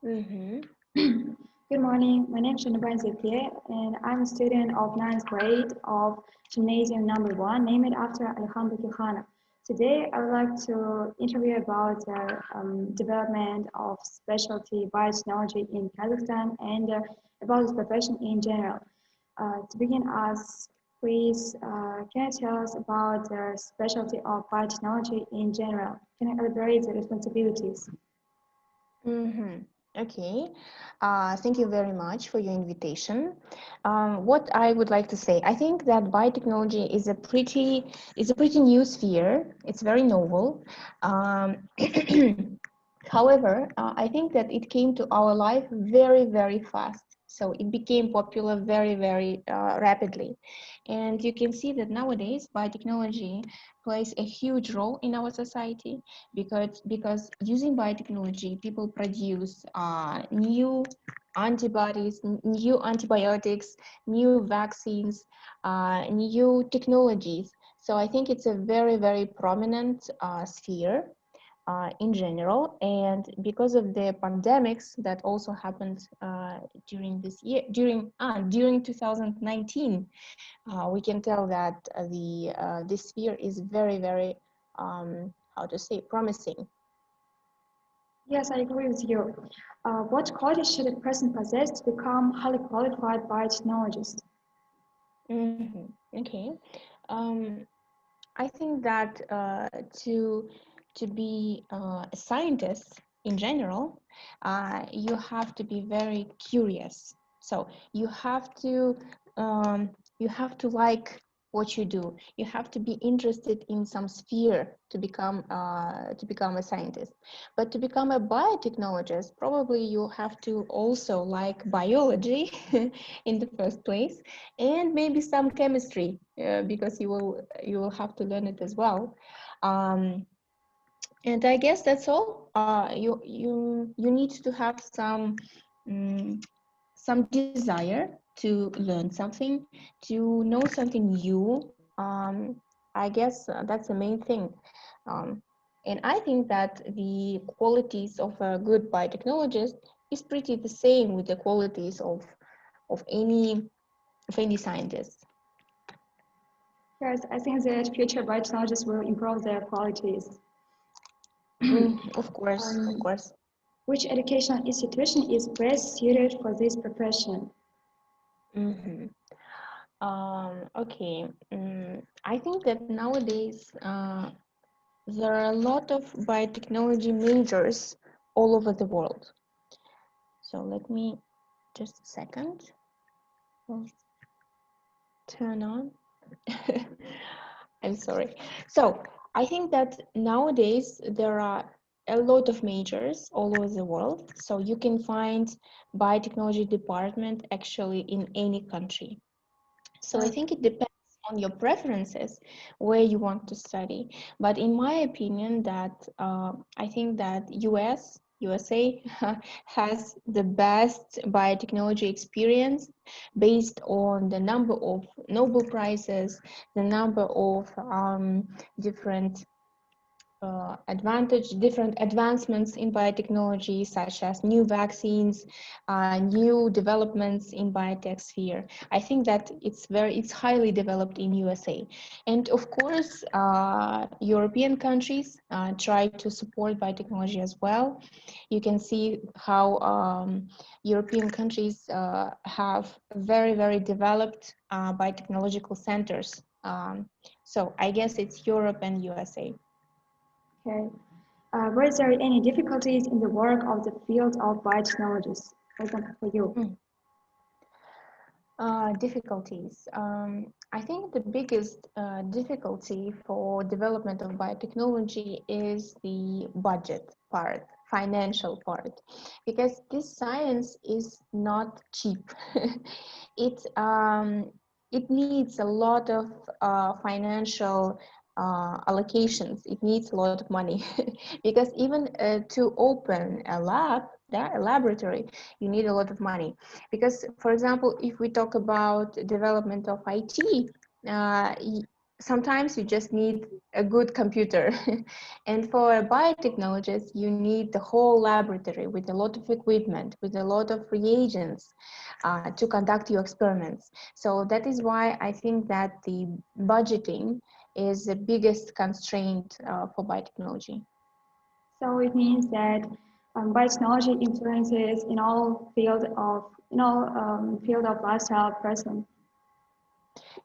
Mm-hmm. Good morning. My name is Zhanabay Nazerke, and I'm a student of ninth grade of gymnasium number 1, named after Bokeykhanov. Today, I would like to interview about the development of specialty biotechnology in Kazakhstan and about this profession in general. To begin us, please, can you tell us about the specialty of biotechnology in general? Can you elaborate the responsibilities? Mm-hmm. Okay. Thank you very much for your invitation. What I would like to say, I think that biotechnology is a pretty new sphere. It's very novel. Um, However, I think that it came to our life very, very fast. So it became popular very, very rapidly. And you can see that nowadays biotechnology plays a huge role in our society because using biotechnology, people produce new antibodies, new antibiotics, new vaccines, new technologies. So I think it's a very, very prominent sphere in general. And because of the pandemics that also happened during this year, during 2019, we can tell that the this sphere is very, very how to say, promising. Yes, I agree with you. What qualities should a person possess to become highly qualified biotechnologist? Okay. Um, I think that to be a scientist in general, you have to be very curious. So um, you have to like what you do. You have to be interested in some sphere to become a scientist. But to become a biotechnologist, probably you have to also like biology in the first place, and maybe some chemistry because you will have to learn it as well. Um, and I guess that's all. You need to have um, some desire to learn something, to know something new. I guess that's the main thing. Um, and I think that the qualities of a good biotechnologist is pretty the same with the qualities of any of any scientist. Yes, I think that future biotechnologists will improve their qualities. Of course, of um, course. which educational institution is best suited for this profession? hmm okay. I think that nowadays there are a lot of biotechnology majors all over the world. So let me just a second. I'll turn on. I'm sorry. So I think that nowadays there are a lot of majors all over the world. So you can find biotechnology department actually in any country. So I Yes. think it depends on your preferences where you want to study. But in my opinion, that I think that USA has the best biotechnology experience based on the number of Nobel Prizes, the number of different different advancements in biotechnology, such as new vaccines, new developments in biotech sphere. I think that it's highly developed in USA, and of course, European countries try to support biotechnology as well. You can see how European countries have very, very developed biotechnological centers. So I guess it's Europe and USA. Okay. Were there any difficulties in the work of the field of biotechnologists? For example, for you? Difficulties. I think the biggest difficulty for development of biotechnology is the budget part, financial part, because this science is not cheap. it it needs a lot of financial allocations. It needs a lot of money because even to open a lab, yeah, a laboratory, you need a lot of money. Because, for example, if we talk about development of IT, uh, sometimes you just need a good computer. And for a biotechnologist, you need the whole laboratory with a lot of equipment, with a lot of reagents to conduct your experiments. So that is why I think that the budgeting is the biggest constraint for biotechnology. So it means that biotechnology influences in all field of lifestyle present.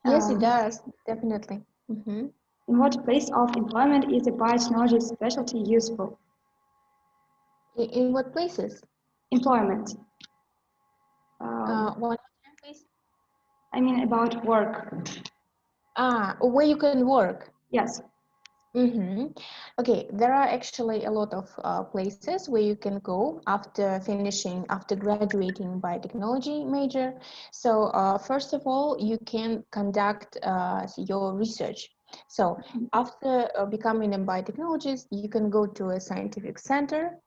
Yes, it Um, does, definitely. Mhm. in what place of employment is the biotechnology specialty useful? In what places? Employment. Um, One more time, please. I mean about work. Where you can work. Yes. Mm-hmm. Okay, there are actually a lot of places where you can go after graduating biotechnology major. So, first of all, you can conduct your research. So, after becoming a biotechnologist, you can go to a scientific center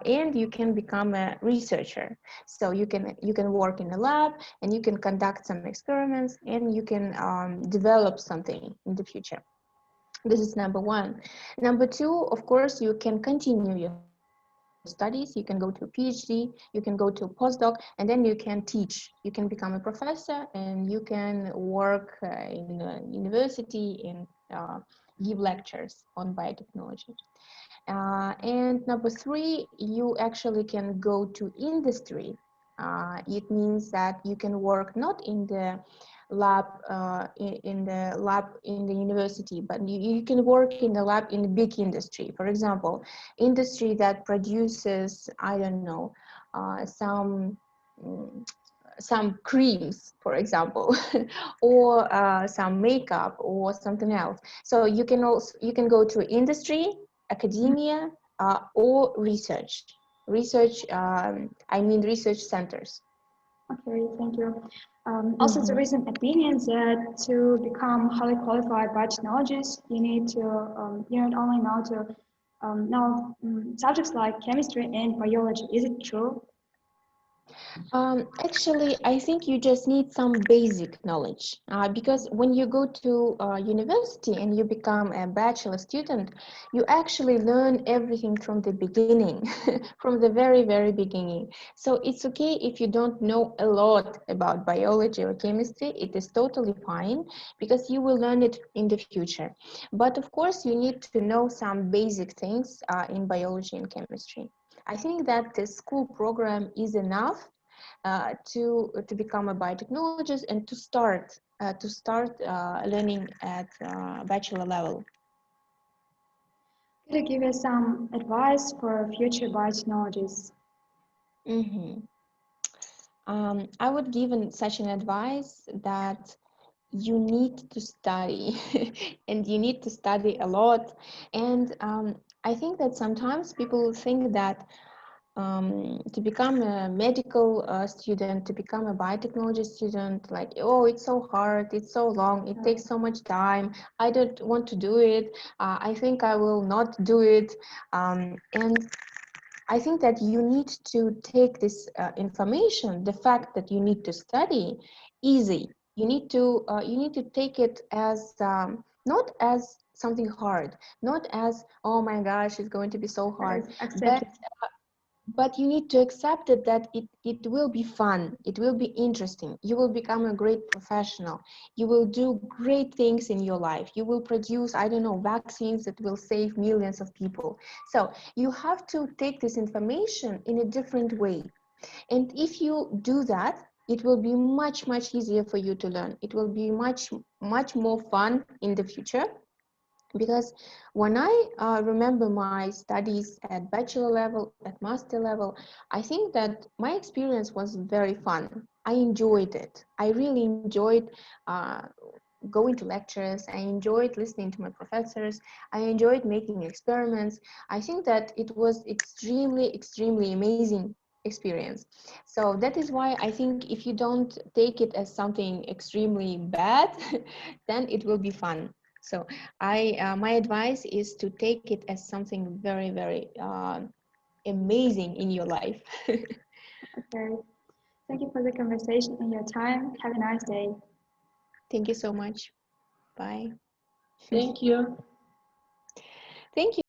and you can become a researcher. So, you can work in a lab and you can conduct some experiments and you can develop something in the future. This is number one. Number two, of course, you can continue your studies. You can go to a PhD, you can go to a postdoc, and then you can teach. You can become a professor and you can work in a university and give lectures on biotechnology. And number three, you actually can go to industry. It means that you can work not in the lab in the university, but you can work in the lab in a big industry. For example, industry that produces, I don't know, mm, some creams, for example, or some makeup or something else. So you can go to industry, academia, or research. Research centers. Okay, thank you. Also, there Mm-hmm. is an opinion that to become highly qualified biotechnologist, you not only know to know subjects like chemistry and biology. Is it true? Actually, I think you just need some basic knowledge because when you go to university and you become a bachelor student, you actually learn everything from the beginning, from the very, very beginning. So it's okay if you don't know a lot about biology or chemistry, it is totally fine because you will learn it in the future. But of course, you need to know some basic things in biology and chemistry. I think that the school program is enough to become a biotechnologist and to start learning at bachelor level. Could you give us some advice for future biotechnologists? Hmm. I would give such an advice that you need to study and you need to study a lot. And I think that sometimes people think that to become a medical student, to become a biotechnology student, like, oh, it's so hard, it's so long, it takes so much time, I don't want to do it, I think I will not do it. And I think that you need to take this information, the fact that you need to study, easy. You need to take it as not as something hard, not as, oh my gosh, it's going to be so hard, Yes, accept but it. you need to accept it that it will be fun, it will be interesting, you will become a great professional, you will do great things in your life, you will produce, I don't know, vaccines that will save millions of people. So you have to take this information in a different way, and if you do that, it will be much easier for you to learn, it will be much more fun in the future. Because when I remember my studies at bachelor level, at master level, I think that my experience was very fun. I enjoyed it. I really enjoyed uh, going to lectures. I enjoyed listening to my professors. I enjoyed making experiments. I think that it was extremely amazing experience. So that is why I think if you don't take it as something extremely bad, then it will be fun. So my advice is to take it as something very amazing in your life. Okay. Thank you for the conversation and your time. Have a nice day. Thank you so much. Bye. Thank you. Thank you.